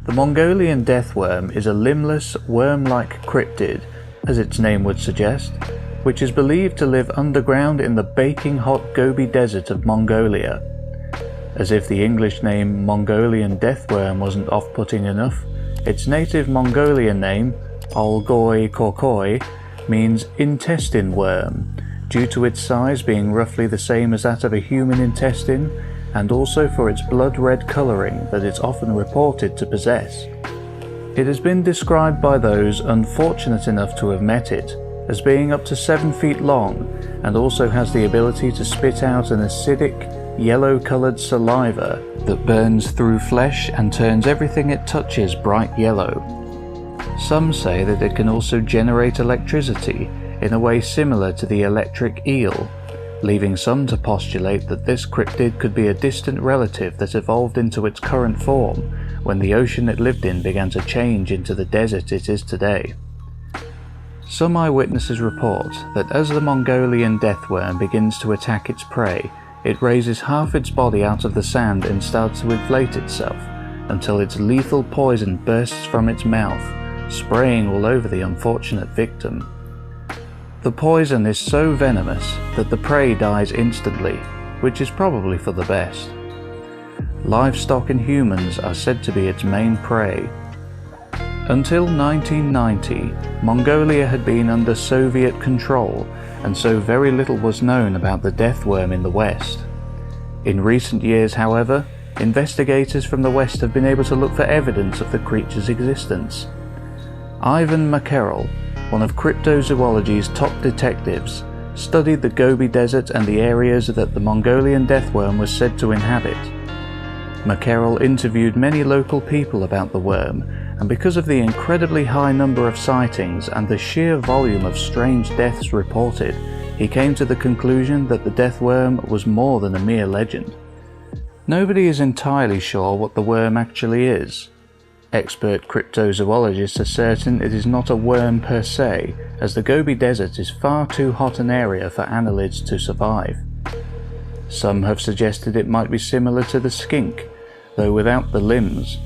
The Mongolian deathworm is a limbless, worm-like cryptid, as its name would suggest, which is believed to live underground in the baking hot Gobi Desert of Mongolia. As if the English name Mongolian deathworm wasn't off-putting enough, its native Mongolian name, Olgoi Korkoi, means intestine worm, due to its size being roughly the same as that of a human intestine, and also for its blood-red colouring that it's often reported to possess. It has been described by those unfortunate enough to have met it as being up to 7 feet long, and also has the ability to spit out an acidic, yellow-coloured saliva that burns through flesh and turns everything it touches bright yellow. Some say that it can also generate electricity in a way similar to the electric eel, leaving some to postulate that this cryptid could be a distant relative that evolved into its current form when the ocean it lived in began to change into the desert it is today. Some eyewitnesses report that as the Mongolian deathworm begins to attack its prey, it raises half its body out of the sand and starts to inflate itself until its lethal poison bursts from its mouth, spraying all over the unfortunate victim. The poison is so venomous that the prey dies instantly, which is probably for the best. Livestock and humans are said to be its main prey. Until 1990, Mongolia had been under Soviet control, and so very little was known about the deathworm in the West. In recent years, however, investigators from the West have been able to look for evidence of the creature's existence. Ivan Mokele, one of cryptozoology's top detectives, studied the Gobi Desert and the areas that the Mongolian deathworm was said to inhabit. Mokele interviewed many local people about the worm, and because of the incredibly high number of sightings and the sheer volume of strange deaths reported, he came to the conclusion that the deathworm was more than a mere legend. Nobody is entirely sure what the worm actually is. Expert cryptozoologists are certain it is not a worm per se, as the Gobi Desert is far too hot an area for annelids to survive. Some have suggested it might be similar to the skink, though without the limbs.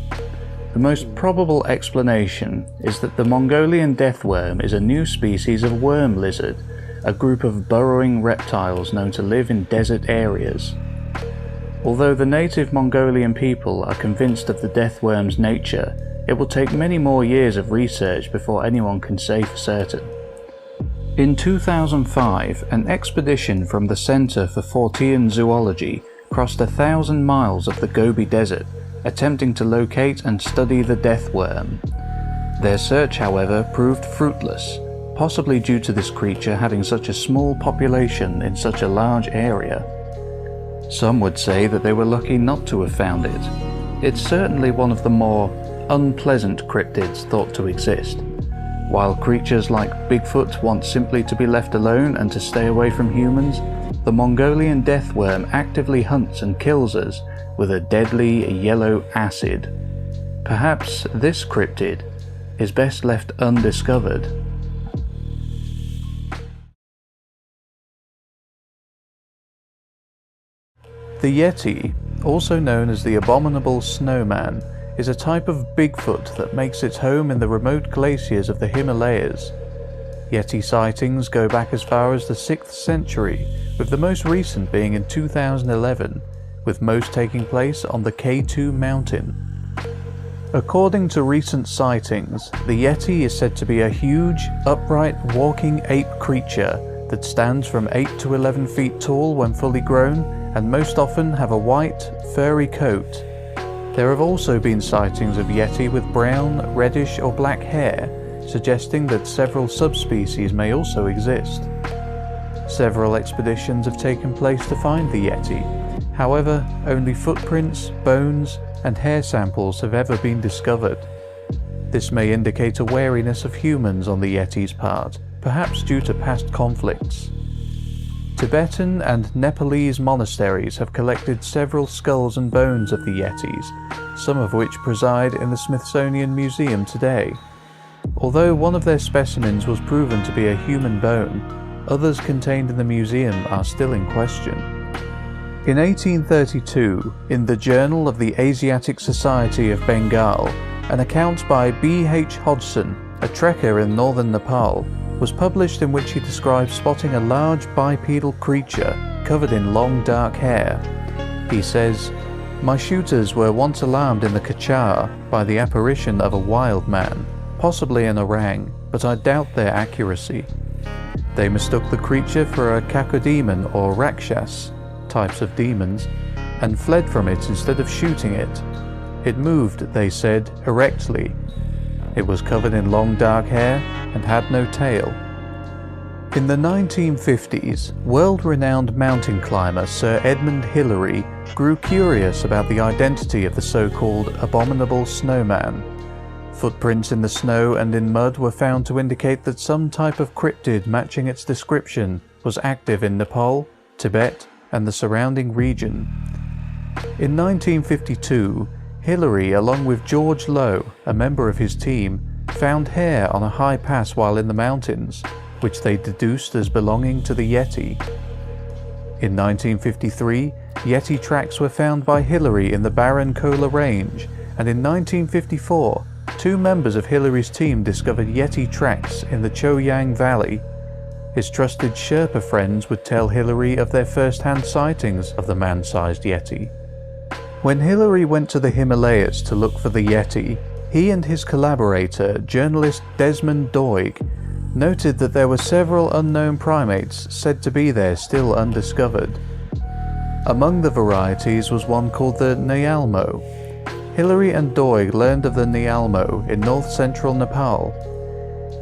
The most probable explanation is that the Mongolian deathworm is a new species of worm lizard, a group of burrowing reptiles known to live in desert areas. Although the native Mongolian people are convinced of the deathworm's nature, it will take many more years of research before anyone can say for certain. In 2005, an expedition from the Center for Fortean Zoology crossed 1,000 miles of the Gobi Desert, attempting to locate and study the deathworm. Their search, however, proved fruitless, possibly due to this creature having such a small population in such a large area. Some would say that they were lucky not to have found it. It's certainly one of the more unpleasant cryptids thought to exist. While creatures like Bigfoot want simply to be left alone and to stay away from humans, the Mongolian deathworm actively hunts and kills us with a deadly yellow acid. Perhaps this cryptid is best left undiscovered. The Yeti, also known as the abominable snowman, is a type of Bigfoot that makes its home in the remote glaciers of the Himalayas. Yeti sightings go back as far as the 6th century, with the most recent being in 2011, with most taking place on the K2 mountain. According to recent sightings, the Yeti is said to be a huge, upright, walking ape creature that stands from 8 to 11 feet tall when fully grown, and most often have a white, furry coat. There have also been sightings of Yeti with brown, reddish or black hair, suggesting that several subspecies may also exist. Several expeditions have taken place to find the Yeti. However, only footprints, bones, and hair samples have ever been discovered. This may indicate a wariness of humans on the Yeti's part, perhaps due to past conflicts. Tibetan and Nepalese monasteries have collected several skulls and bones of the Yetis, some of which preside in the Smithsonian Museum today. Although one of their specimens was proven to be a human bone, others contained in the museum are still in question. In 1832, in the Journal of the Asiatic Society of Bengal, An account by B.H. Hodgson, a trekker in northern Nepal, was published in which he describes spotting a large bipedal creature covered in long dark hair. He says, "My shooters were once alarmed in the Kachar by the apparition of a wild man, possibly an orang, but I doubt their accuracy. They mistook the creature for a kakodemon or rakshas, types of demons, and fled from it instead of shooting it. It moved, they said, erectly. It was covered in long dark hair and had no tail." In the 1950s, world-renowned mountain climber Sir Edmund Hillary grew curious about the identity of the so-called abominable snowman. Footprints in the snow and in mud were found to indicate that some type of cryptid matching its description was active in Nepal, Tibet, and the surrounding region. In 1952, Hillary, along with George Lowe, a member of his team, found hair on a high pass while in the mountains, which they deduced as belonging to the Yeti. In 1953, Yeti tracks were found by Hillary in the barren Kola Range, and in 1954, 2 members of Hillary's team discovered Yeti tracks in the Choyang Valley. His trusted Sherpa friends would tell Hillary of their first-hand sightings of the man-sized Yeti. When Hillary went to the Himalayas to look for the Yeti, he and his collaborator, journalist Desmond Doig, noted that there were several unknown primates said to be there still undiscovered. Among the varieties was one called the Nyalmo. Hillary and Doig learned of the Nyalmo in north-central Nepal.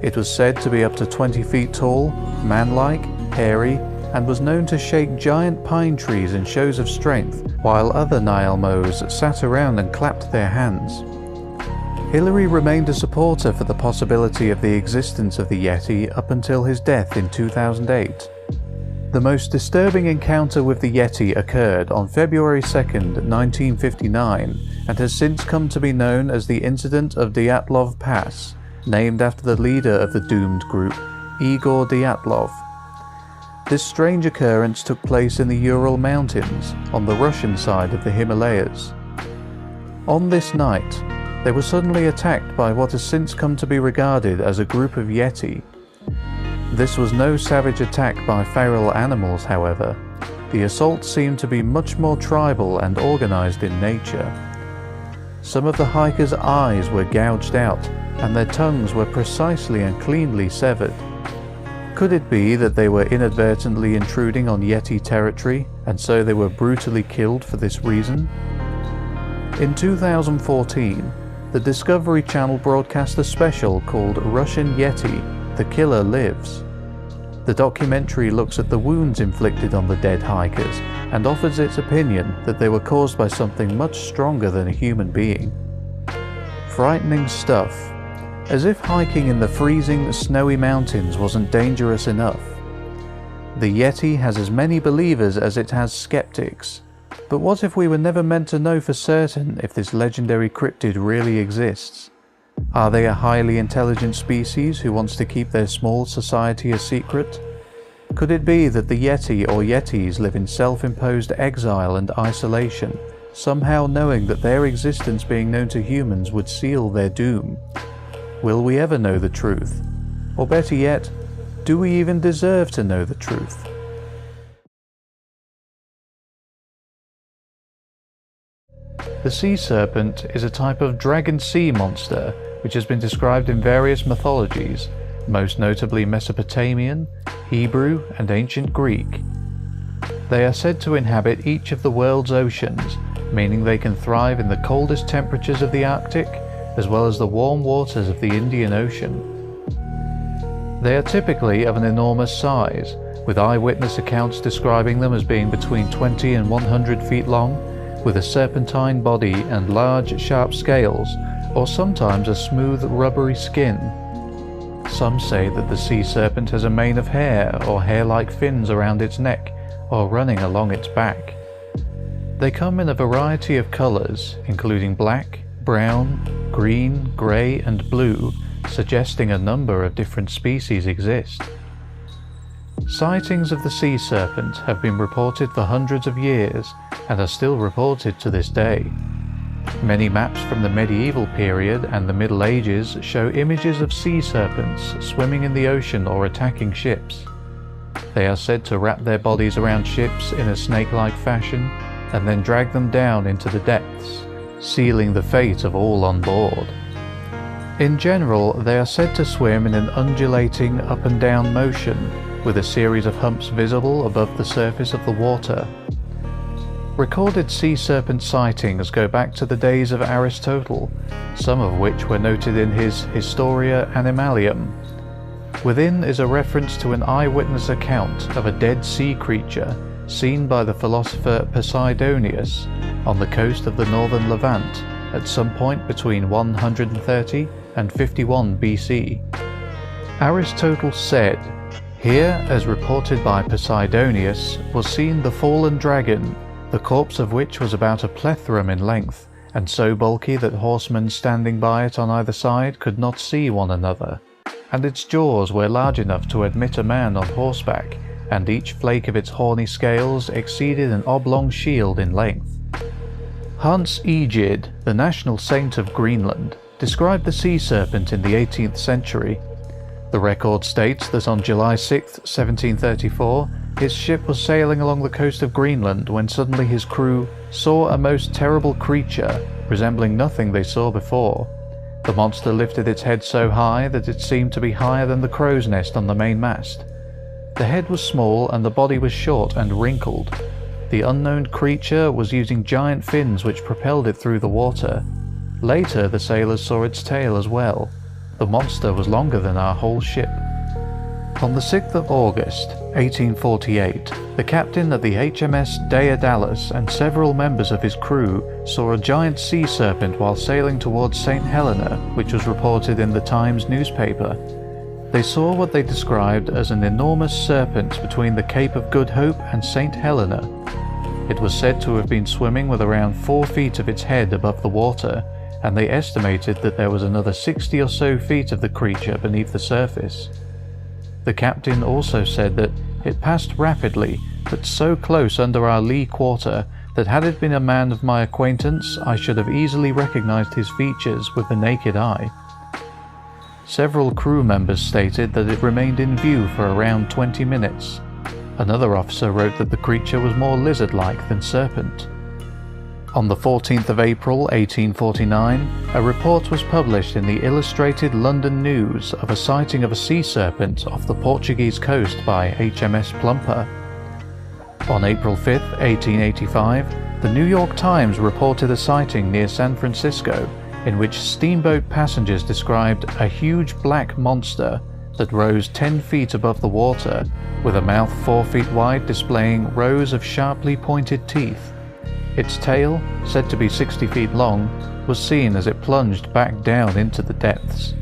It was said to be up to 20 feet tall, man-like, hairy, and was known to shake giant pine trees in shows of strength, while other Nyalmos sat around and clapped their hands. Hillary remained a supporter for the possibility of the existence of the Yeti up until his death in 2008. The most disturbing encounter with the Yeti occurred on February 2nd, 1959, and has since come to be known as the Incident of Dyatlov Pass, named after the leader of the doomed group, Igor Dyatlov. This strange occurrence took place in the Ural Mountains, on the Russian side of the Himalayas. On this night, they were suddenly attacked by what has since come to be regarded as a group of Yeti. This was no savage attack by feral animals, however. The assault seemed to be much more tribal and organized in nature. Some of the hikers' eyes were gouged out, and their tongues were precisely and cleanly severed. Could it be that they were inadvertently intruding on Yeti territory, and so they were brutally killed for this reason? In 2014, the Discovery Channel broadcast a special called Russian Yeti, The Killer Lives. The documentary looks at the wounds inflicted on the dead hikers and offers its opinion that they were caused by something much stronger than a human being. Frightening stuff, as if hiking in the freezing, snowy mountains wasn't dangerous enough. The Yeti has as many believers as it has skeptics. But what if we were never meant to know for certain if this legendary cryptid really exists? Are they a highly intelligent species who wants to keep their small society a secret? Could it be that the Yeti or Yetis live in self-imposed exile and isolation, somehow knowing that their existence being known to humans would seal their doom? Will we ever know the truth? Or better yet, do we even deserve to know the truth? The sea serpent is a type of dragon sea monster which has been described in various mythologies, most notably Mesopotamian, Hebrew, and ancient Greek. They are said to inhabit each of the world's oceans, meaning they can thrive in the coldest temperatures of the Arctic, as well as the warm waters of the Indian Ocean. They are typically of an enormous size, with eyewitness accounts describing them as being between 20 and 100 feet long, with a serpentine body and large, sharp scales, or sometimes a smooth, rubbery skin. Some say that the sea serpent has a mane of hair or hair-like fins around its neck, or running along its back. They come in a variety of colours, including black, brown, green, grey and blue, suggesting a number of different species exist. Sightings of the sea serpent have been reported for hundreds of years and are still reported to this day. Many maps from the medieval period and the Middle Ages show images of sea serpents swimming in the ocean or attacking ships. They are said to wrap their bodies around ships in a snake-like fashion and then drag them down into the depths, sealing the fate of all on board. In general, they are said to swim in an undulating up and down motion, with a series of humps visible above the surface of the water. Recorded sea serpent sightings go back to the days of Aristotle, some of which were noted in his Historia Animalium. Within is a reference to an eyewitness account of a dead sea creature seen by the philosopher Posidonius on the coast of the northern Levant at some point between 130 and 51 BC. Aristotle said, "Here, as reported by Posidonius, was seen the fallen dragon, the corpse of which was about a plethrum in length, and so bulky that horsemen standing by it on either side could not see one another, and its jaws were large enough to admit a man on horseback, and each flake of its horny scales exceeded an oblong shield in length." Hans Egede, the national saint of Greenland, described the sea serpent in the 18th century. The record states that on July 6, 1734, his ship was sailing along the coast of Greenland when suddenly his crew saw a most terrible creature resembling nothing they saw before. The monster lifted its head so high that it seemed to be higher than the crow's nest on the main mast. The head was small and the body was short and wrinkled. The unknown creature was using giant fins which propelled it through the water. Later the sailors saw its tail as well. The monster was longer than our whole ship. On the 6th of August, 1848, the captain of the HMS Daedalus and several members of his crew saw a giant sea serpent while sailing towards St. Helena, which was reported in the Times newspaper. They saw what they described as an enormous serpent between the Cape of Good Hope and St. Helena. It was said to have been swimming with around 4 feet of its head above the water, and they estimated that there was another 60 or so feet of the creature beneath the surface. The captain also said that it passed rapidly, but so close under our lee quarter that had it been a man of my acquaintance, I should have easily recognized his features with the naked eye. Several crew members stated that it remained in view for around 20 minutes. Another officer wrote that the creature was more lizard-like than serpent. On the 14th of April 1849, a report was published in the Illustrated London News of a sighting of a sea serpent off the Portuguese coast by HMS Plumper. On April 5, 1885, the New York Times reported a sighting near San Francisco in which steamboat passengers described a huge black monster that rose 10 feet above the water, with a mouth 4 feet wide displaying rows of sharply pointed teeth. Its tail, said to be 60 feet long, was seen as it plunged back down into the depths.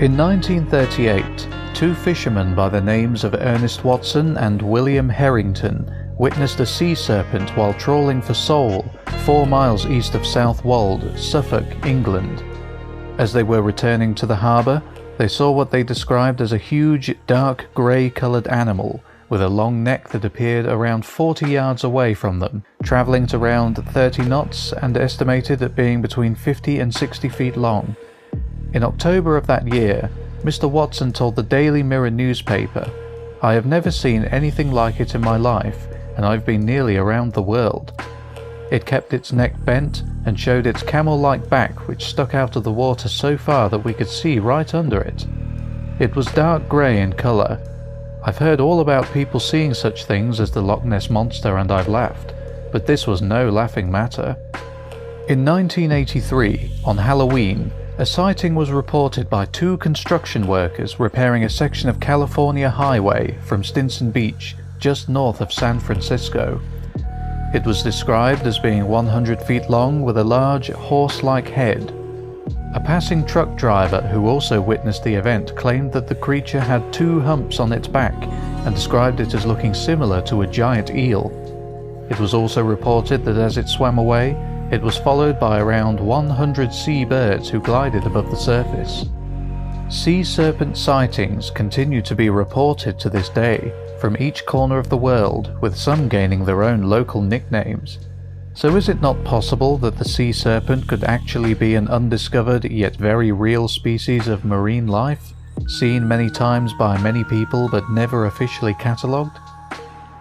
In 1938, 2 fishermen by the names of Ernest Watson and William Harrington witnessed a sea serpent while trawling for sole 4 miles east of South Wold, Suffolk, England. As they were returning to the harbour, they saw what they described as a huge dark grey-coloured animal with a long neck that appeared around 40 yards away from them, travelling at around 30 knots and estimated at being between 50 and 60 feet long. In October of that year, Mr. Watson told the Daily Mirror newspaper, "I have never seen anything like it in my life, and I've been nearly around the world. It kept its neck bent and showed its camel-like back which stuck out of the water so far that we could see right under it. It was dark grey in colour. I've heard all about people seeing such things as the Loch Ness Monster and I've laughed, but this was no laughing matter." In 1983, on Halloween, a sighting was reported by 2 construction workers repairing a section of California Highway from Stinson Beach, just north of San Francisco. It was described as being 100 feet long with a large horse-like head. A passing truck driver who also witnessed the event claimed that the creature had 2 humps on its back and described it as looking similar to a giant eel. It was also reported that as it swam away, it was followed by around 100 sea birds who glided above the surface. Sea serpent sightings continue to be reported to this day from each corner of the world, with some gaining their own local nicknames. So is it not possible that the sea serpent could actually be an undiscovered yet very real species of marine life, seen many times by many people but never officially catalogued?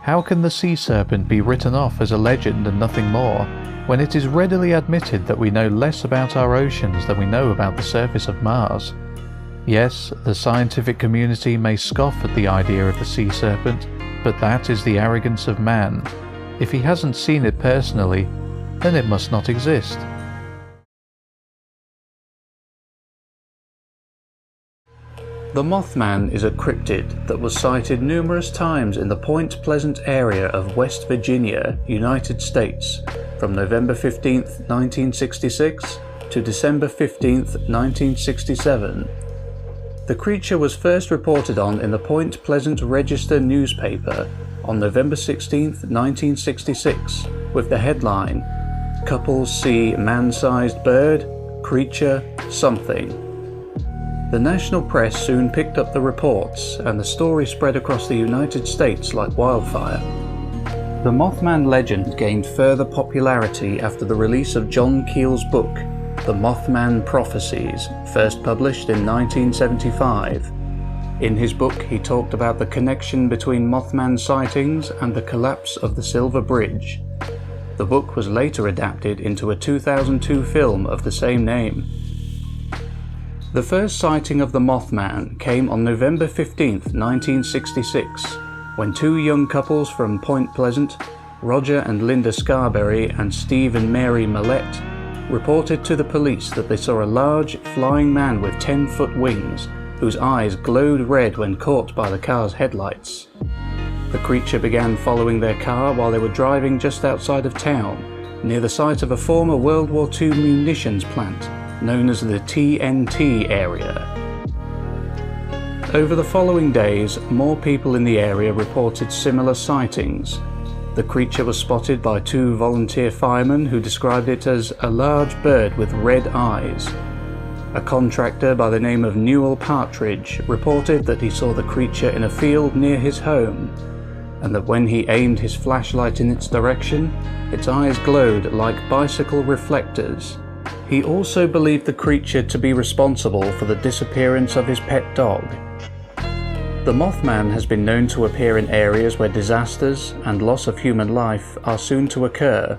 How can the sea serpent be written off as a legend and nothing more, when it is readily admitted that we know less about our oceans than we know about the surface of Mars? Yes, the scientific community may scoff at the idea of the sea serpent, but that is the arrogance of man. If he hasn't seen it personally, then it must not exist. The Mothman is a cryptid that was sighted numerous times in the Point Pleasant area of West Virginia, United States, from November 15, 1966 to December 15, 1967. The creature was first reported on in the Point Pleasant Register newspaper on November 16, 1966, with the headline, "Couples see man-sized bird, creature, something." The national press soon picked up the reports, and the story spread across the United States like wildfire. The Mothman legend gained further popularity after the release of John Keel's book, The Mothman Prophecies, first published in 1975. In his book, he talked about the connection between Mothman sightings and the collapse of the Silver Bridge. The book was later adapted into a 2002 film of the same name. The first sighting of the Mothman came on November 15, 1966, when two young couples from Point Pleasant, Roger and Linda Scarberry and Steve and Mary Millette, reported to the police that they saw a large, flying man with 10-foot wings, whose eyes glowed red when caught by the car's headlights. The creature began following their car while they were driving just outside of town, near the site of a former World War II munitions plant, known as the TNT area. Over the following days, more people in the area reported similar sightings. The creature was spotted by two volunteer firemen who described it as a large bird with red eyes. A contractor by the name of Newell Partridge reported that he saw the creature in a field near his home, and that when he aimed his flashlight in its direction, its eyes glowed like bicycle reflectors. He also believed the creature to be responsible for the disappearance of his pet dog. The Mothman has been known to appear in areas where disasters and loss of human life are soon to occur.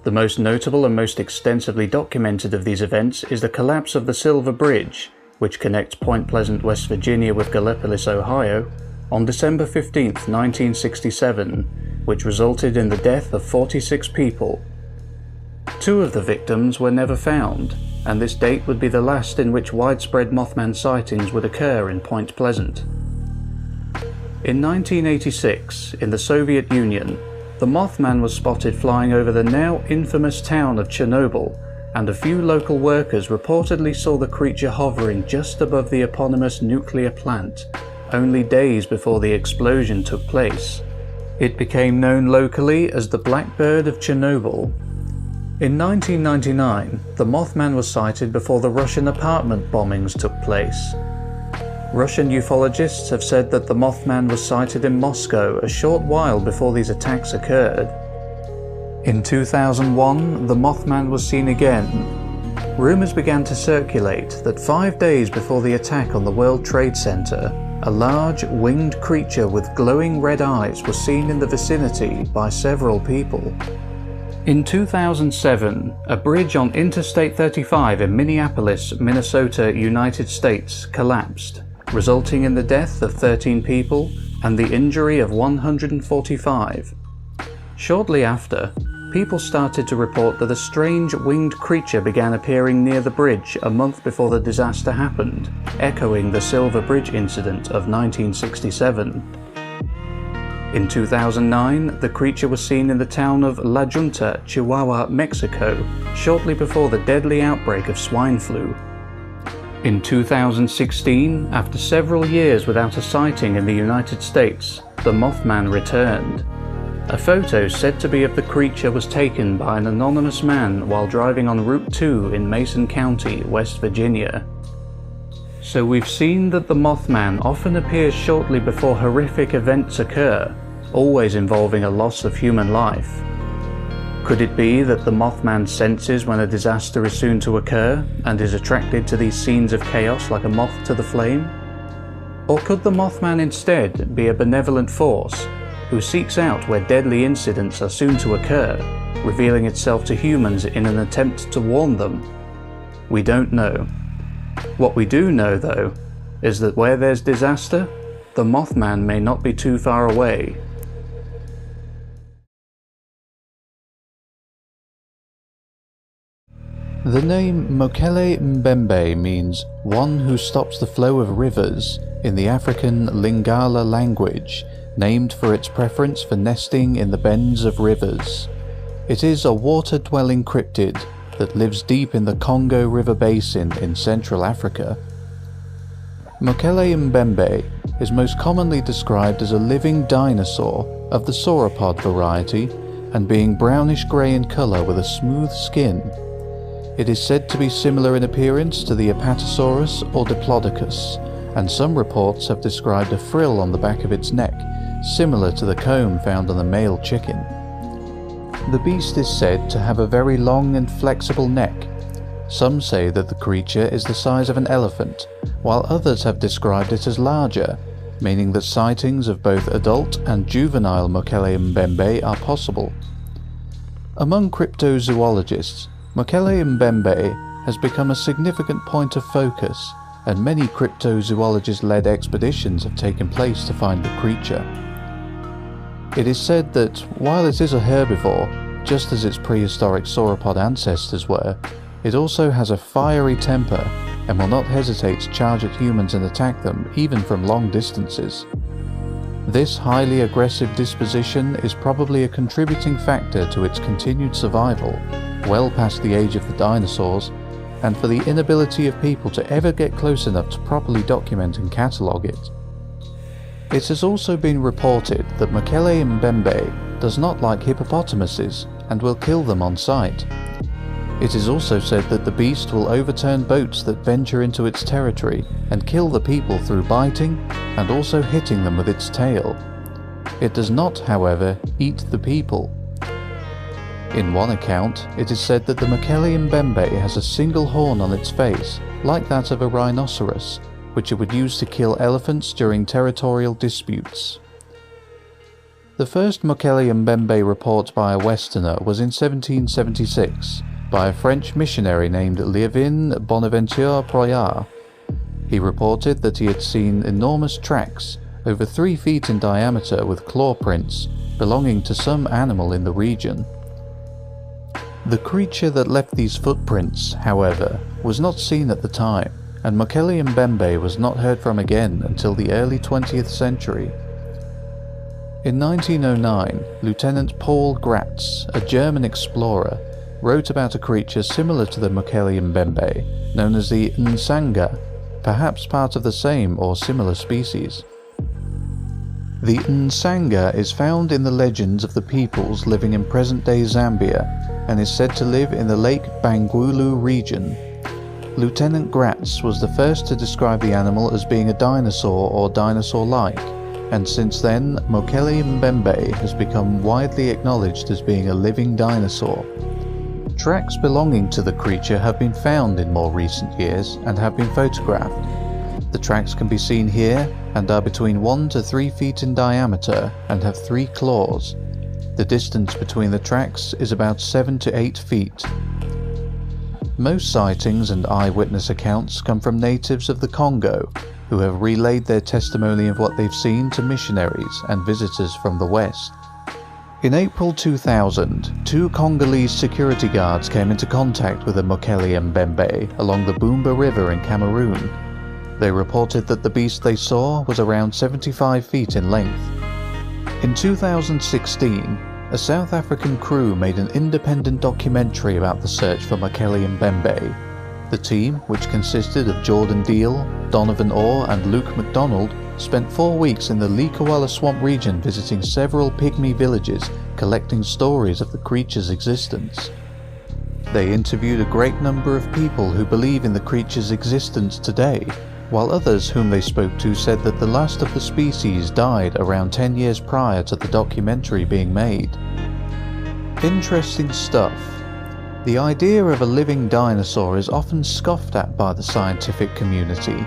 The most notable and most extensively documented of these events is the collapse of the Silver Bridge, which connects Point Pleasant, West Virginia with Gallipolis, Ohio, on December 15, 1967, which resulted in the death of 46 people. Two of the victims were never found, and this date would be the last in which widespread Mothman sightings would occur in Point Pleasant. In 1986, in the Soviet Union, the Mothman was spotted flying over the now infamous town of Chernobyl, and a few local workers reportedly saw the creature hovering just above the eponymous nuclear plant, only days before the explosion took place. It became known locally as the Blackbird of Chernobyl. In 1999, the Mothman was sighted before the Russian apartment bombings took place. Russian ufologists have said that the Mothman was sighted in Moscow a short while before these attacks occurred. In 2001, the Mothman was seen again. Rumors began to circulate that 5 days before the attack on the World Trade Center, a large, winged creature with glowing red eyes was seen in the vicinity by several people. In 2007, a bridge on Interstate 35 in Minneapolis, Minnesota, United States collapsed, resulting in the death of 13 people and the injury of 145. Shortly after, people started to report that a strange winged creature began appearing near the bridge a month before the disaster happened, echoing the Silver Bridge incident of 1967. In 2009, the creature was seen in the town of La Junta, Chihuahua, Mexico, shortly before the deadly outbreak of swine flu. In 2016, after several years without a sighting in the United States, the Mothman returned. A photo said to be of the creature was taken by an anonymous man while driving on Route 2 in Mason County, West Virginia. So we've seen that the Mothman often appears shortly before horrific events occur, always involving a loss of human life. Could it be that the Mothman senses when a disaster is soon to occur and is attracted to these scenes of chaos like a moth to the flame? Or could the Mothman instead be a benevolent force who seeks out where deadly incidents are soon to occur, revealing itself to humans in an attempt to warn them? We don't know. What we do know, though, is that where there's disaster, the Mothman may not be too far away. The name Mokele mbembe means one who stops the flow of rivers in the African Lingala language, named for its preference for nesting in the bends of rivers. It is a water-dwelling cryptid that lives deep in the Congo River basin in Central Africa. Mokele mbembe is most commonly described as a living dinosaur of the sauropod variety and being brownish-grey in colour with a smooth skin. It is said to be similar in appearance to the Apatosaurus or Diplodocus, and some reports have described a frill on the back of its neck, similar to the comb found on a male chicken. The beast is said to have a very long and flexible neck. Some say that the creature is the size of an elephant, while others have described it as larger, meaning that sightings of both adult and juvenile Mokele mbembe are possible. Among cryptozoologists, Mokele mbembe has become a significant point of focus, and many cryptozoologist-led expeditions have taken place to find the creature. It is said that while it is a herbivore, just as its prehistoric sauropod ancestors were, it also has a fiery temper and will not hesitate to charge at humans and attack them, even from long distances. This highly aggressive disposition is probably a contributing factor to its continued survival, well past the age of the dinosaurs, and for the inability of people to ever get close enough to properly document and catalogue it. It has also been reported that Mokele mbembe does not like hippopotamuses and will kill them on sight. It is also said that the beast will overturn boats that venture into its territory and kill the people through biting and also hitting them with its tail. It does not, however, eat the people. In one account, it is said that the Mokele mbembe has a single horn on its face, like that of a rhinoceros, which it would use to kill elephants during territorial disputes. The first Mokele mbembe report by a Westerner was in 1776, by a French missionary named Liévin Bonaventure Proyart. He reported that he had seen enormous tracks, over 3 feet in diameter with claw prints, belonging to some animal in the region. The creature that left these footprints, however, was not seen at the time, and Mokele mbembe was not heard from again until the early 20th century. In 1909, Lieutenant Paul Gratz, a German explorer, wrote about a creature similar to the Mokele mbembe, known as the nsanga, perhaps part of the same or similar species. The nsanga is found in the legends of the peoples living in present-day Zambia and is said to live in the Lake Bangweulu region. Lieutenant Gratz was the first to describe the animal as being a dinosaur or dinosaur-like, and since then Mokele mbembe has become widely acknowledged as being a living dinosaur. Tracks belonging to the creature have been found in more recent years and have been photographed. The tracks can be seen here and are between 1 to 3 feet in diameter and have 3 claws. The distance between the tracks is about 7 to 8 feet. Most sightings and eyewitness accounts come from natives of the Congo, who have relayed their testimony of what they've seen to missionaries and visitors from the West. In April 2000, 2 Congolese security guards came into contact with a Mokele mbembe along the Bumba River in Cameroon. They reported that the beast they saw was around 75 feet in length. In 2016, a South African crew made an independent documentary about the search for Mokele mbembe. The team, which consisted of Jordan Deal, Donovan Orr and Luke MacDonald, spent 4 weeks in the Likawala swamp region visiting several pygmy villages, collecting stories of the creature's existence. They interviewed a great number of people who believe in the creature's existence today, while others whom they spoke to said that the last of the species died around 10 years prior to the documentary being made. Interesting stuff. The idea of a living dinosaur is often scoffed at by the scientific community.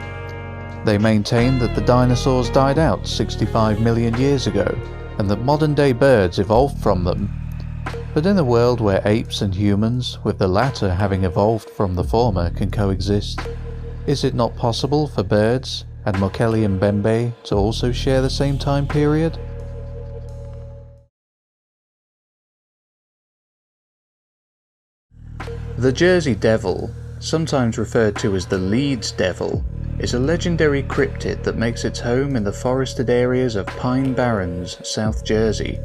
They maintain that the dinosaurs died out 65 million years ago, and that modern-day birds evolved from them. But in a world where apes and humans, with the latter having evolved from the former, can coexist, is it not possible for birds and Mokele and mbembe to also share the same time period? The Jersey Devil, sometimes referred to as the Leeds Devil, is a legendary cryptid that makes its home in the forested areas of Pine Barrens, South Jersey.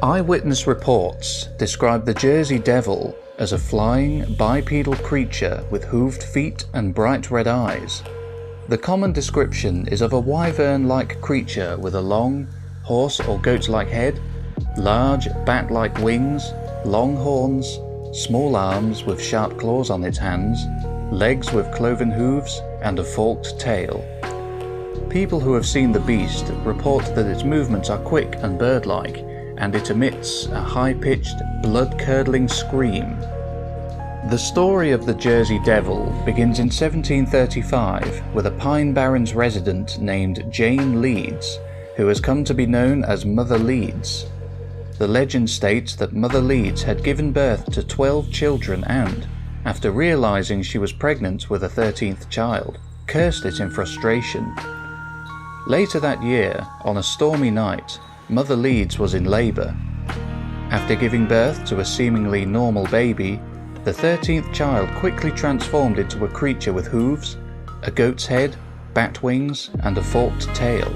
Eyewitness reports describe the Jersey Devil as a flying, bipedal creature with hooved feet and bright red eyes. The common description is of a wyvern-like creature with a long, horse or goat-like head, large, bat-like wings, long horns, small arms with sharp claws on its hands, legs with cloven hooves, and a forked tail. People who have seen the beast report that its movements are quick and bird-like, and it emits a high-pitched, blood-curdling scream. The story of the Jersey Devil begins in 1735 with a Pine Barrens resident named Jane Leeds, who has come to be known as Mother Leeds. The legend states that Mother Leeds had given birth to 12 children and, after realizing she was pregnant with a 13th child, cursed it in frustration. Later that year, on a stormy night, Mother Leeds was in labor. After giving birth to a seemingly normal baby, the 13th child quickly transformed into a creature with hooves, a goat's head, bat wings, and a forked tail.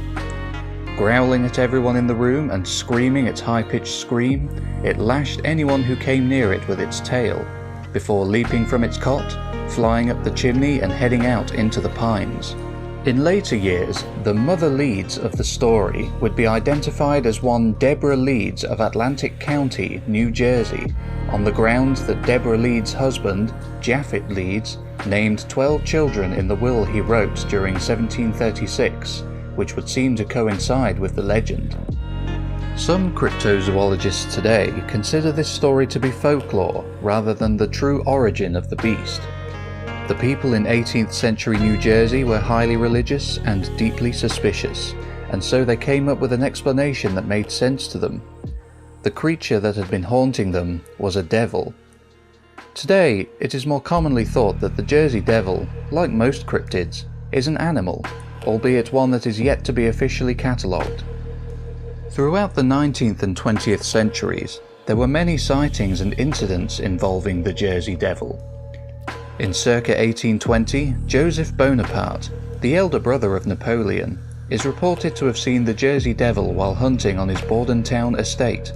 Growling at everyone in the room and screaming its high-pitched scream, it lashed anyone who came near it with its tail, before leaping from its cot, flying up the chimney and heading out into the pines. In later years, the Mother Leeds of the story would be identified as one Deborah Leeds of Atlantic County, New Jersey, on the ground that Deborah Leeds' husband, Japhet Leeds, named 12 children in the will he wrote during 1736, which would seem to coincide with the legend. Some cryptozoologists today consider this story to be folklore rather than the true origin of the beast. The people in 18th century New Jersey were highly religious and deeply suspicious, and so they came up with an explanation that made sense to them. The creature that had been haunting them was a devil. Today, it is more commonly thought that the Jersey Devil, like most cryptids, is an animal, albeit one that is yet to be officially catalogued. Throughout the 19th and 20th centuries, there were many sightings and incidents involving the Jersey Devil. In circa 1820, Joseph Bonaparte, the elder brother of Napoleon, is reported to have seen the Jersey Devil while hunting on his Bordentown estate.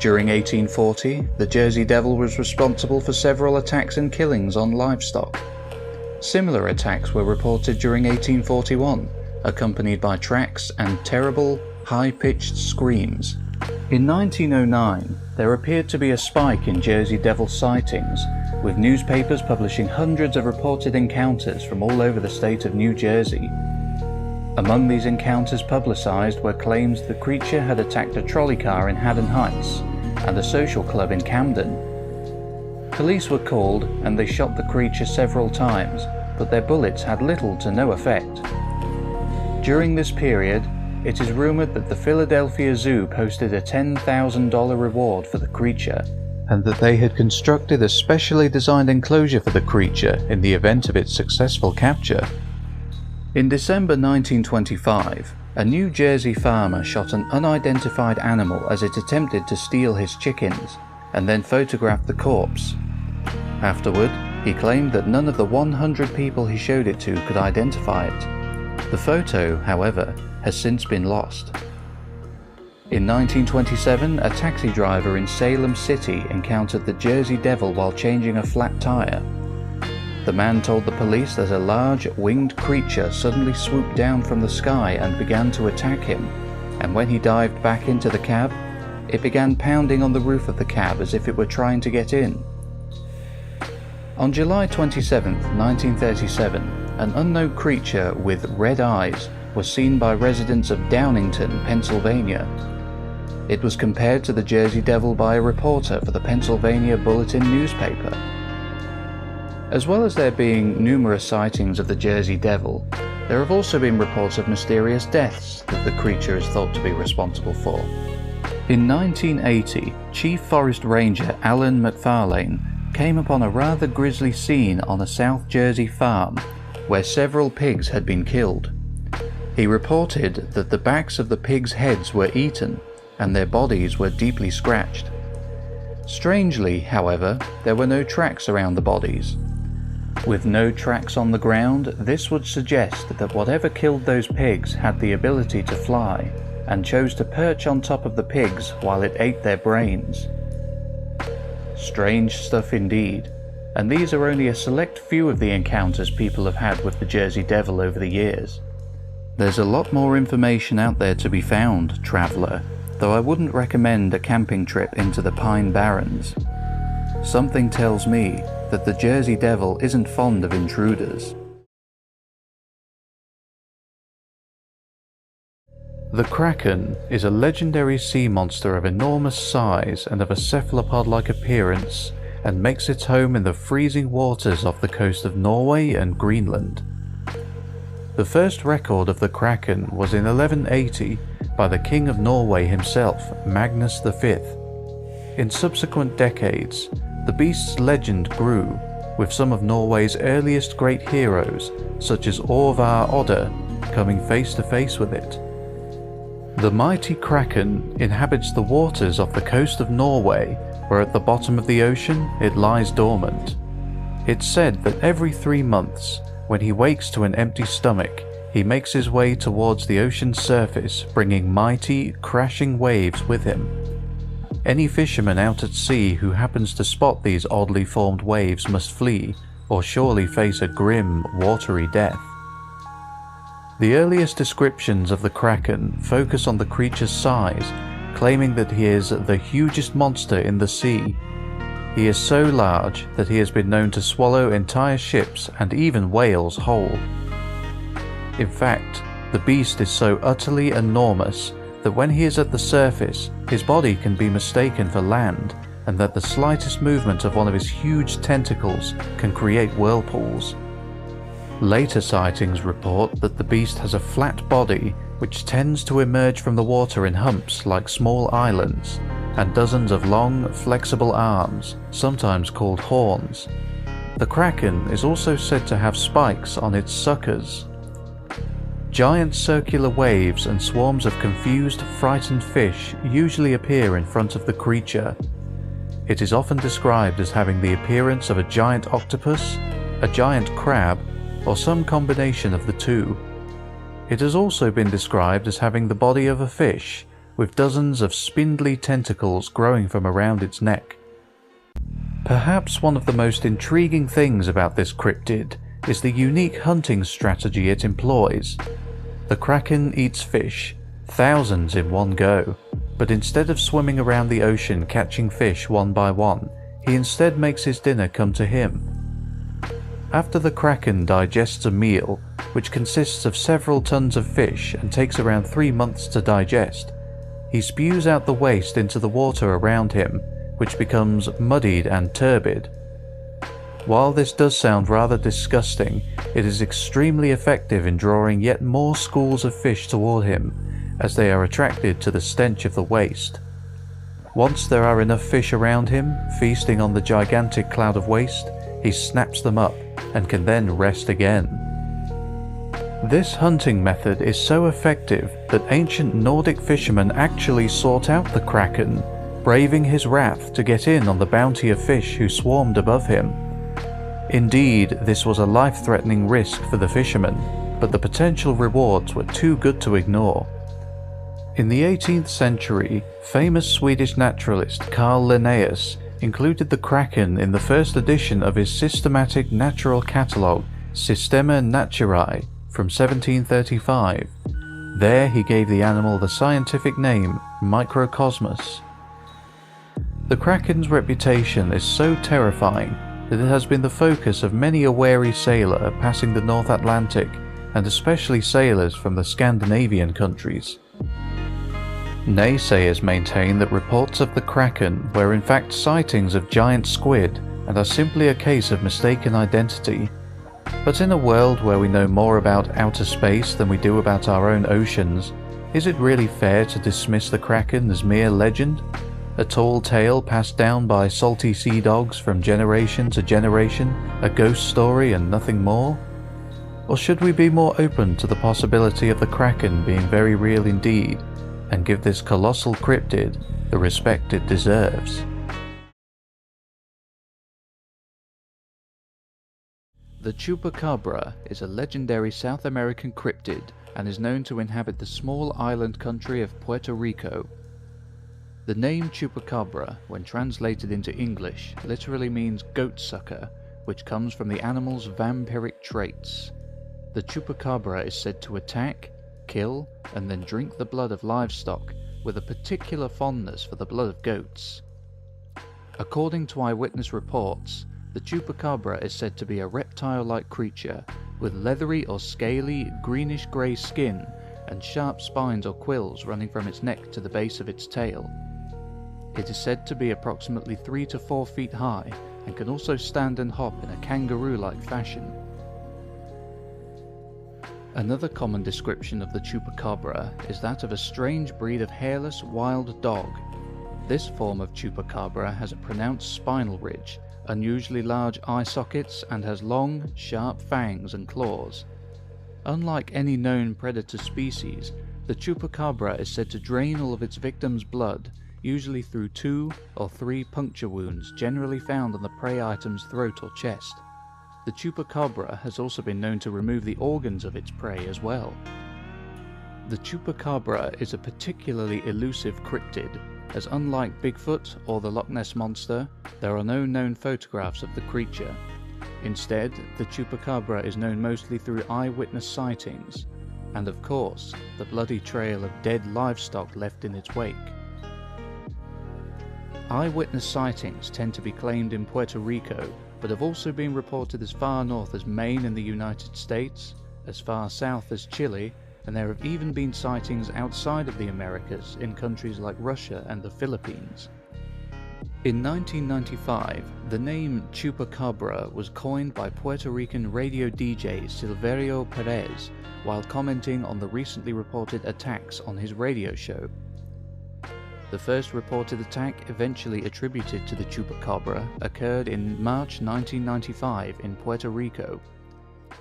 During 1840, the Jersey Devil was responsible for several attacks and killings on livestock. Similar attacks were reported during 1841, accompanied by tracks and terrible, high-pitched screams. In 1909, there appeared to be a spike in Jersey Devil sightings, with newspapers publishing hundreds of reported encounters from all over the state of New Jersey. Among these encounters publicized were claims the creature had attacked a trolley car in Haddon Heights and a social club in Camden. Police were called and they shot the creature several times, but their bullets had little to no effect. During this period, it is rumored that the Philadelphia Zoo posted a $10,000 reward for the creature, and that they had constructed a specially designed enclosure for the creature in the event of its successful capture. In December 1925, a New Jersey farmer shot an unidentified animal as it attempted to steal his chickens, and then photographed the corpse. Afterward, he claimed that none of the 100 people he showed it to could identify it. The photo, however, has since been lost. In 1927, a taxi driver in Salem City encountered the Jersey Devil while changing a flat tire. The man told the police that a large, winged creature suddenly swooped down from the sky and began to attack him, and when he dived back into the cab, it began pounding on the roof of the cab as if it were trying to get in. On July 27, 1937, an unknown creature with red eyes was seen by residents of Downingtown, Pennsylvania. It was compared to the Jersey Devil by a reporter for the Pennsylvania Bulletin newspaper. As well as there being numerous sightings of the Jersey Devil, there have also been reports of mysterious deaths that the creature is thought to be responsible for. In 1980, Chief Forest Ranger Alan McFarlane came upon a rather grisly scene on a South Jersey farm where several pigs had been killed. He reported that the backs of the pigs' heads were eaten and their bodies were deeply scratched. Strangely, however, there were no tracks around the bodies. With no tracks on the ground, this would suggest that whatever killed those pigs had the ability to fly, and chose to perch on top of the pigs while it ate their brains. Strange stuff indeed, and these are only a select few of the encounters people have had with the Jersey Devil over the years. There's a lot more information out there to be found, traveller, though I wouldn't recommend a camping trip into the Pine Barrens. Something tells me that the Jersey Devil isn't fond of intruders. The kraken is a legendary sea monster of enormous size and of a cephalopod-like appearance, and makes its home in the freezing waters off the coast of Norway and Greenland. The first record of the kraken was in 1180 by the King of Norway himself, Magnus V. In subsequent decades, the beast's legend grew, with some of Norway's earliest great heroes, such as Orvar Odder, coming face to face with it. The mighty kraken inhabits the waters off the coast of Norway, where at the bottom of the ocean it lies dormant. It's said that every 3 months, when he wakes to an empty stomach, he makes his way towards the ocean's surface, bringing mighty, crashing waves with him. Any fisherman out at sea who happens to spot these oddly formed waves must flee, or surely face a grim, watery death. The earliest descriptions of the kraken focus on the creature's size, claiming that he is the hugest monster in the sea. He is so large that he has been known to swallow entire ships and even whales whole. In fact, the beast is so utterly enormous that when he is at the surface, his body can be mistaken for land, and that the slightest movement of one of his huge tentacles can create whirlpools. Later sightings report that the beast has a flat body which tends to emerge from the water in humps like small islands, and dozens of long, flexible arms, sometimes called horns. The kraken is also said to have spikes on its suckers. Giant circular waves and swarms of confused, frightened fish usually appear in front of the creature. It is often described as having the appearance of a giant octopus, a giant crab, or some combination of the two. It has also been described as having the body of a fish, with dozens of spindly tentacles growing from around its neck. Perhaps one of the most intriguing things about this cryptid is the unique hunting strategy it employs. The kraken eats fish, thousands in one go, but instead of swimming around the ocean catching fish one by one, he instead makes his dinner come to him. After the kraken digests a meal, which consists of several tons of fish and takes around 3 months to digest, he spews out the waste into the water around him, which becomes muddied and turbid. While this does sound rather disgusting, it is extremely effective in drawing yet more schools of fish toward him, as they are attracted to the stench of the waste. Once there are enough fish around him, feasting on the gigantic cloud of waste, he snaps them up and can then rest again. This hunting method is so effective that ancient Nordic fishermen actually sought out the kraken, braving his wrath to get in on the bounty of fish who swarmed above him. Indeed, this was a life-threatening risk for the fishermen, but the potential rewards were too good to ignore. In the 18th century, famous Swedish naturalist Carl Linnaeus included the kraken in the first edition of his systematic natural catalogue, Systema Naturae, from 1735. There he gave the animal the scientific name Microcosmus. The kraken's reputation is so terrifying that it has been the focus of many a wary sailor passing the North Atlantic, and especially sailors from the Scandinavian countries. Naysayers maintain that reports of the kraken were in fact sightings of giant squid and are simply a case of mistaken identity. But in a world where we know more about outer space than we do about our own oceans, is it really fair to dismiss the kraken as mere legend? A tall tale passed down by salty sea dogs from generation to generation, a ghost story and nothing more? Or should we be more open to the possibility of the kraken being very real indeed, and give this colossal cryptid the respect it deserves? The chupacabra is a legendary South American cryptid and is known to inhabit the small island country of Puerto Rico. The name chupacabra, when translated into English, literally means goat sucker, which comes from the animal's vampiric traits. The chupacabra is said to attack, kill, and then drink the blood of livestock, with a particular fondness for the blood of goats. According to eyewitness reports, the chupacabra is said to be a reptile-like creature, with leathery or scaly greenish-grey skin and sharp spines or quills running from its neck to the base of its tail. It is said to be approximately 3 to 4 feet high, and can also stand and hop in a kangaroo-like fashion. Another common description of the chupacabra is that of a strange breed of hairless wild dog. This form of chupacabra has a pronounced spinal ridge, unusually large eye sockets, and has long, sharp fangs and claws. Unlike any known predator species, the chupacabra is said to drain all of its victims' blood, usually through 2 or 3 puncture wounds generally found on the prey item's throat or chest. The chupacabra has also been known to remove the organs of its prey as well. The chupacabra is a particularly elusive cryptid, as unlike Bigfoot or the Loch Ness monster, there are no known photographs of the creature. Instead, the chupacabra is known mostly through eyewitness sightings, and of course, the bloody trail of dead livestock left in its wake. Eyewitness sightings tend to be claimed in Puerto Rico, but have also been reported as far north as Maine in the United States, as far south as Chile, and there have even been sightings outside of the Americas in countries like Russia and the Philippines. In 1995, the name chupacabra was coined by Puerto Rican radio DJ Silverio Perez while commenting on the recently reported attacks on his radio show. The first reported attack, eventually attributed to the chupacabra, occurred in March 1995 in Puerto Rico.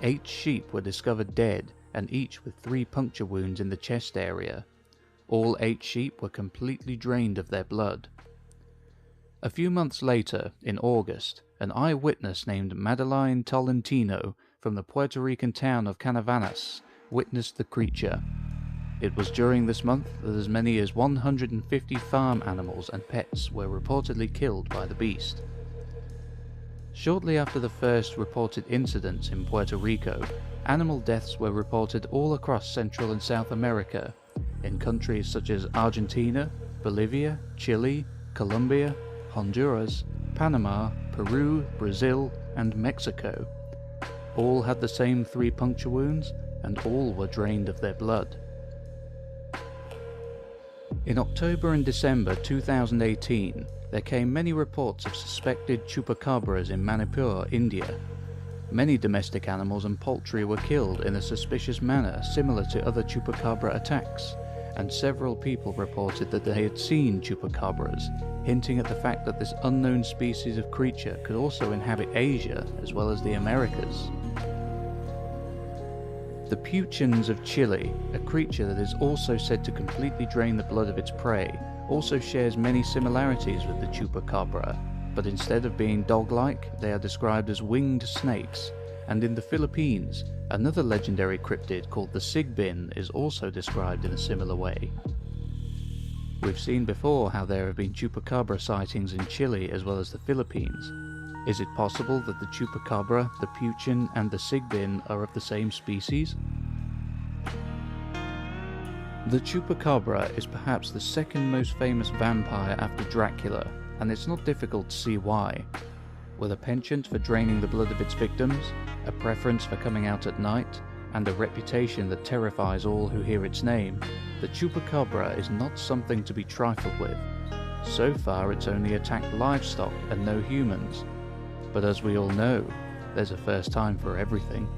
8 sheep were discovered dead, and each with 3 puncture wounds in the chest area. All 8 sheep were completely drained of their blood. A few months later, in August, an eyewitness named Madeline Tolentino from the Puerto Rican town of Canavanas witnessed the creature. It was during this month that as many as 150 farm animals and pets were reportedly killed by the beast. Shortly after the first reported incidents in Puerto Rico, animal deaths were reported all across Central and South America, in countries such as Argentina, Bolivia, Chile, Colombia, Honduras, Panama, Peru, Brazil, and Mexico. All had the same 3 puncture wounds, and all were drained of their blood. In October and December 2018, there came many reports of suspected chupacabras in Manipur, India. Many domestic animals and poultry were killed in a suspicious manner similar to other chupacabra attacks, and several people reported that they had seen chupacabras, hinting at the fact that this unknown species of creature could also inhabit Asia as well as the Americas. The puchens of Chile, a creature that is also said to completely drain the blood of its prey, also shares many similarities with the chupacabra, but instead of being dog-like, they are described as winged snakes, and in the Philippines, another legendary cryptid called the sigbin is also described in a similar way. We've seen before how there have been chupacabra sightings in Chile as well as the Philippines. Is it possible that the chupacabra, the puchen, and the sigbin are of the same species? The chupacabra is perhaps the second most famous vampire after Dracula, and it's not difficult to see why. With a penchant for draining the blood of its victims, a preference for coming out at night, and a reputation that terrifies all who hear its name, the chupacabra is not something to be trifled with. So far it's only attacked livestock and no humans, but as we all know, there's a first time for everything.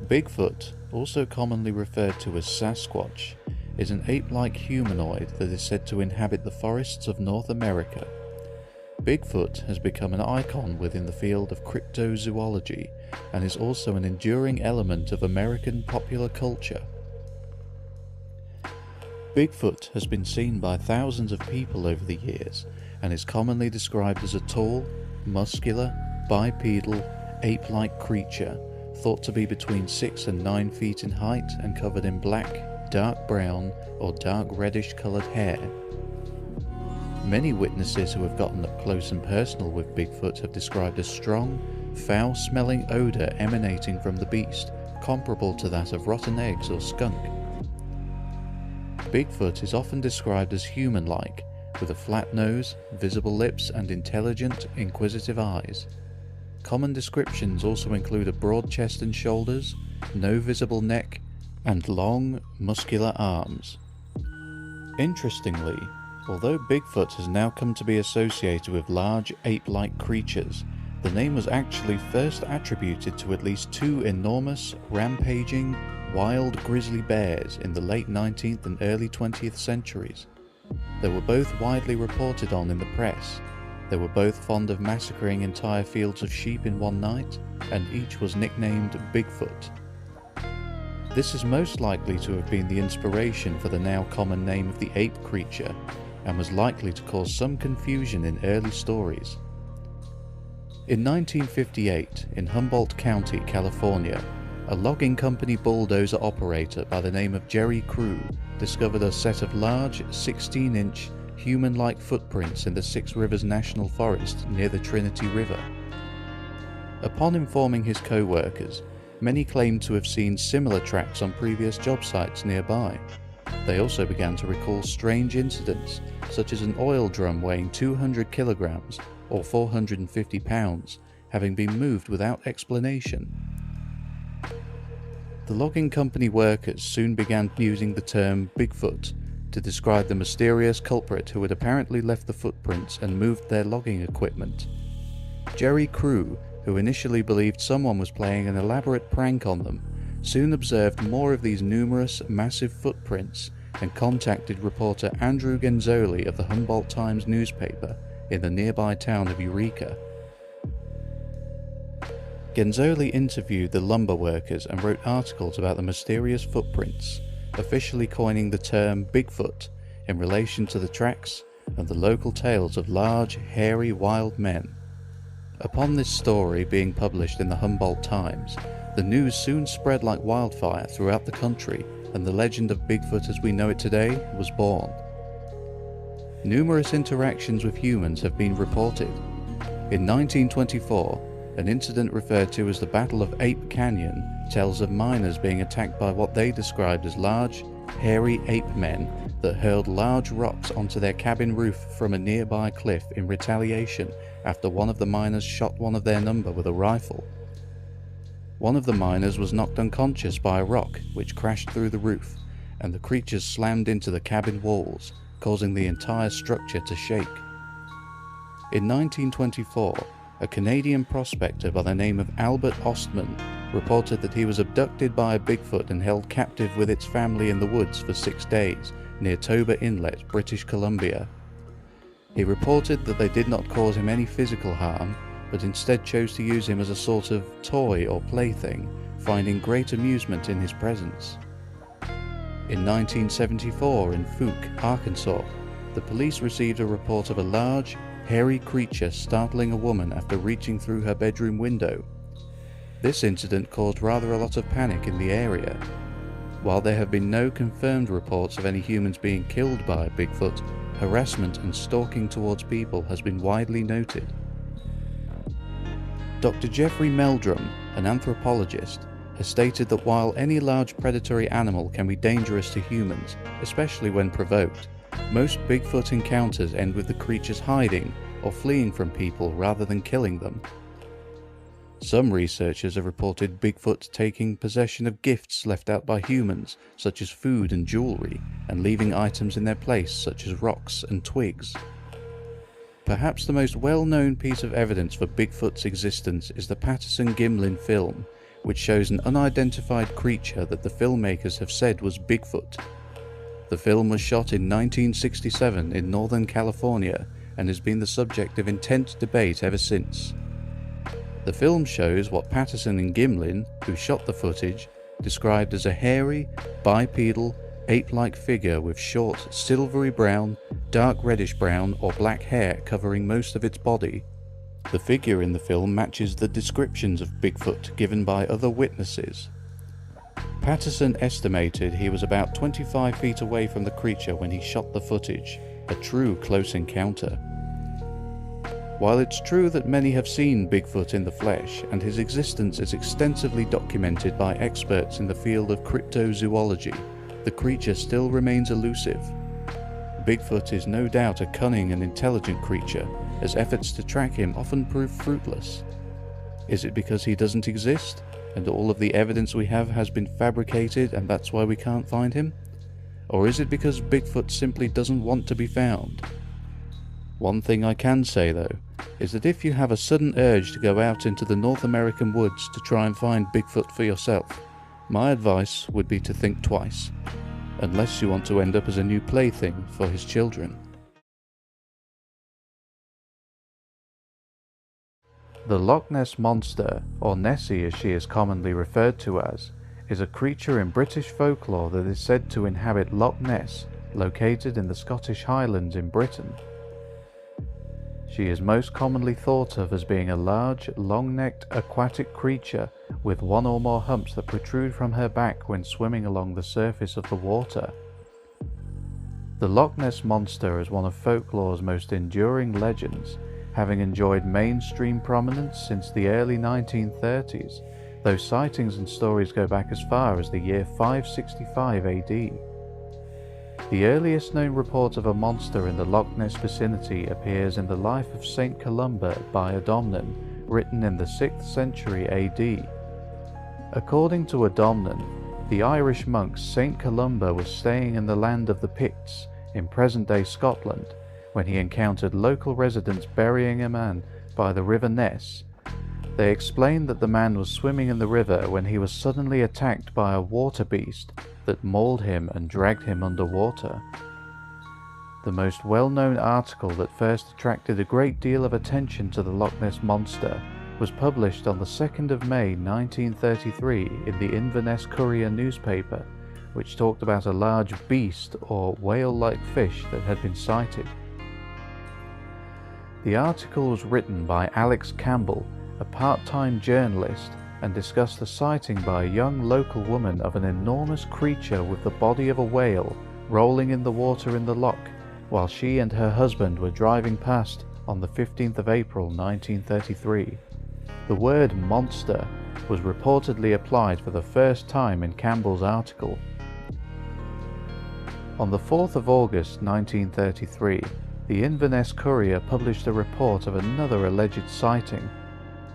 Bigfoot, also commonly referred to as Sasquatch, is an ape-like humanoid that is said to inhabit the forests of North America. Bigfoot has become an icon within the field of cryptozoology and is also an enduring element of American popular culture. Bigfoot has been seen by thousands of people over the years and is commonly described as a tall, muscular, bipedal, ape-like creature thought to be between 6 and 9 feet in height and covered in black, dark brown or dark reddish coloured hair. Many witnesses who have gotten up close and personal with Bigfoot have described a strong, foul-smelling odour emanating from the beast, comparable to that of rotten eggs or skunk. Bigfoot is often described as human-like, with a flat nose, visible lips and intelligent, inquisitive eyes. Common descriptions also include a broad chest and shoulders, no visible neck, and long, muscular arms. Interestingly, although Bigfoot has now come to be associated with large ape-like creatures, the name was actually first attributed to at least 2 enormous, rampaging, wild grizzly bears in the late 19th and early 20th centuries. They were both widely reported on in the press. They were both fond of massacring entire fields of sheep in one night, and each was nicknamed Bigfoot. This is most likely to have been the inspiration for the now common name of the ape creature, and was likely to cause some confusion in early stories. In 1958, in Humboldt County, California, a logging company bulldozer operator by the name of Jerry Crew discovered a set of large 16-inch human-like footprints in the Six Rivers National Forest near the Trinity River. Upon informing his co-workers, many claimed to have seen similar tracks on previous job sites nearby. They also began to recall strange incidents, such as an oil drum weighing 200 kilograms or 450 pounds having been moved without explanation. The logging company workers soon began using the term Bigfoot to describe the mysterious culprit who had apparently left the footprints and moved their logging equipment. Jerry Crew, who initially believed someone was playing an elaborate prank on them, soon observed more of these numerous, massive footprints and contacted reporter Andrew Genzoli of the Humboldt Times newspaper in the nearby town of Eureka. Genzoli interviewed the lumber workers and wrote articles about the mysterious footprints, officially coining the term Bigfoot in relation to the tracks and the local tales of large, hairy, wild men. Upon this story being published in the Humboldt Times, the news soon spread like wildfire throughout the country, and the legend of Bigfoot as we know it today was born. Numerous interactions with humans have been reported. In 1924, an incident referred to as the Battle of Ape Canyon tells of miners being attacked by what they described as large, hairy ape men that hurled large rocks onto their cabin roof from a nearby cliff in retaliation after one of the miners shot one of their number with a rifle. One of the miners was knocked unconscious by a rock which crashed through the roof, and the creatures slammed into the cabin walls, causing the entire structure to shake. In 1924, a Canadian prospector by the name of Albert Ostman reported that he was abducted by a Bigfoot and held captive with its family in the woods for 6 days near Toba Inlet, British Columbia. He reported that they did not cause him any physical harm, but instead chose to use him as a sort of toy or plaything, finding great amusement in his presence. In 1974, in Fouke, Arkansas, the police received a report of a large, hairy creature startling a woman after reaching through her bedroom window. This incident caused rather a lot of panic in the area. While there have been no confirmed reports of any humans being killed by Bigfoot, harassment and stalking towards people has been widely noted. Dr. Jeffrey Meldrum, an anthropologist, has stated that while any large predatory animal can be dangerous to humans, especially when provoked, most Bigfoot encounters end with the creatures hiding or fleeing from people rather than killing them. Some researchers have reported Bigfoot taking possession of gifts left out by humans, such as food and jewelry, and leaving items in their place, such as rocks and twigs. Perhaps the most well-known piece of evidence for Bigfoot's existence is the Patterson-Gimlin film, which shows an unidentified creature that the filmmakers have said was Bigfoot. The film was shot in 1967 in Northern California and has been the subject of intense debate ever since. The film shows what Patterson and Gimlin, who shot the footage, described as a hairy, bipedal, ape-like figure with short, silvery brown, dark reddish brown or black hair covering most of its body. The figure in the film matches the descriptions of Bigfoot given by other witnesses. Patterson estimated he was about 25 feet away from the creature when he shot the footage, a true close encounter. While it's true that many have seen Bigfoot in the flesh, and his existence is extensively documented by experts in the field of cryptozoology, the creature still remains elusive. Bigfoot is no doubt a cunning and intelligent creature, as efforts to track him often prove fruitless. Is it because he doesn't exist, and all of the evidence we have has been fabricated and that's why we can't find him? Or is it because Bigfoot simply doesn't want to be found? One thing I can say though, is that if you have a sudden urge to go out into the North American woods to try and find Bigfoot for yourself, my advice would be to think twice, unless you want to end up as a new plaything for his children. The Loch Ness Monster, or Nessie as she is commonly referred to as, is a creature in British folklore that is said to inhabit Loch Ness, located in the Scottish Highlands in Britain. She is most commonly thought of as being a large, long-necked aquatic creature with one or more humps that protrude from her back when swimming along the surface of the water. The Loch Ness Monster is one of folklore's most enduring legends, having enjoyed mainstream prominence since the early 1930s, though sightings and stories go back as far as the year 565 AD. The earliest known report of a monster in the Loch Ness vicinity appears in the Life of Saint Columba by Adomnan, written in the 6th century AD. According to Adomnan, the Irish monk Saint Columba was staying in the land of the Picts, in present-day Scotland, when he encountered local residents burying a man by the river Ness. They explained that the man was swimming in the river when he was suddenly attacked by a water beast that mauled him and dragged him underwater. The most well-known article that first attracted a great deal of attention to the Loch Ness Monster was published on the 2nd of May 1933 in the Inverness Courier newspaper, which talked about a large beast or whale-like fish that had been sighted. The article was written by Alex Campbell, a part-time journalist, and discussed the sighting by a young local woman of an enormous creature with the body of a whale rolling in the water in the loch while she and her husband were driving past on the 15th of April 1933. The word monster was reportedly applied for the first time in Campbell's article. On the 4th of August 1933, the Inverness Courier published a report of another alleged sighting.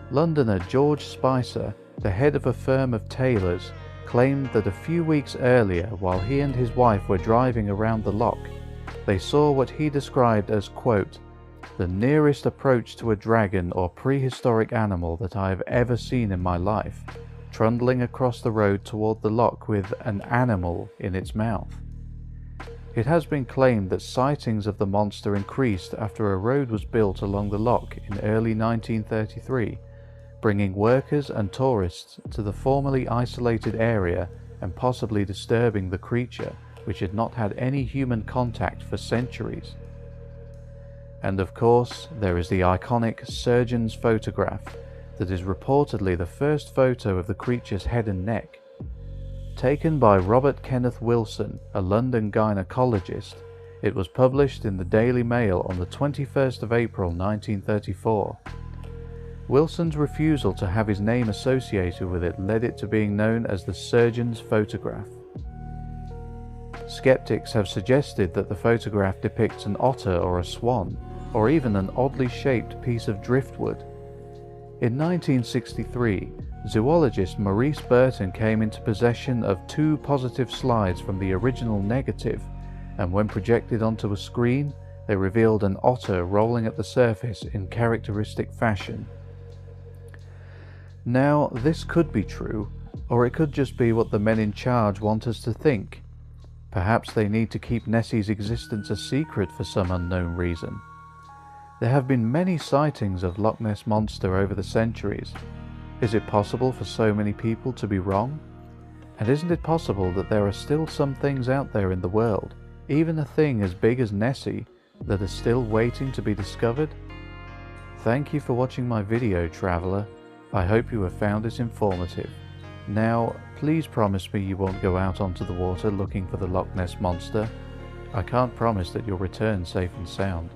Londoner George Spicer, the head of a firm of tailors, claimed that a few weeks earlier, while he and his wife were driving around the loch, they saw what he described as, quote, "the nearest approach to a dragon or prehistoric animal that I have ever seen in my life, trundling across the road toward the loch with an animal in its mouth." It has been claimed that sightings of the monster increased after a road was built along the loch in early 1933, bringing workers and tourists to the formerly isolated area and possibly disturbing the creature, which had not had any human contact for centuries. And of course, there is the iconic surgeon's photograph that is reportedly the first photo of the creature's head and neck. Taken by Robert Kenneth Wilson, a London gynecologist, it was published in the Daily Mail on the 21st of April 1934. Wilson's refusal to have his name associated with it led it to being known as the surgeon's photograph. Skeptics have suggested that the photograph depicts an otter or a swan, or even an oddly shaped piece of driftwood. In 1963, zoologist Maurice Burton came into possession of 2 positive slides from the original negative, and when projected onto a screen, they revealed an otter rolling at the surface in characteristic fashion. Now, this could be true, or it could just be what the men in charge want us to think. Perhaps they need to keep Nessie's existence a secret for some unknown reason. There have been many sightings of Loch Ness Monster over the centuries. Is it possible for so many people to be wrong? And isn't it possible that there are still some things out there in the world, even a thing as big as Nessie, that are still waiting to be discovered? Thank you for watching my video, traveller. I hope you have found it informative. Now, please promise me you won't go out onto the water looking for the Loch Ness Monster. I can't promise that you'll return safe and sound.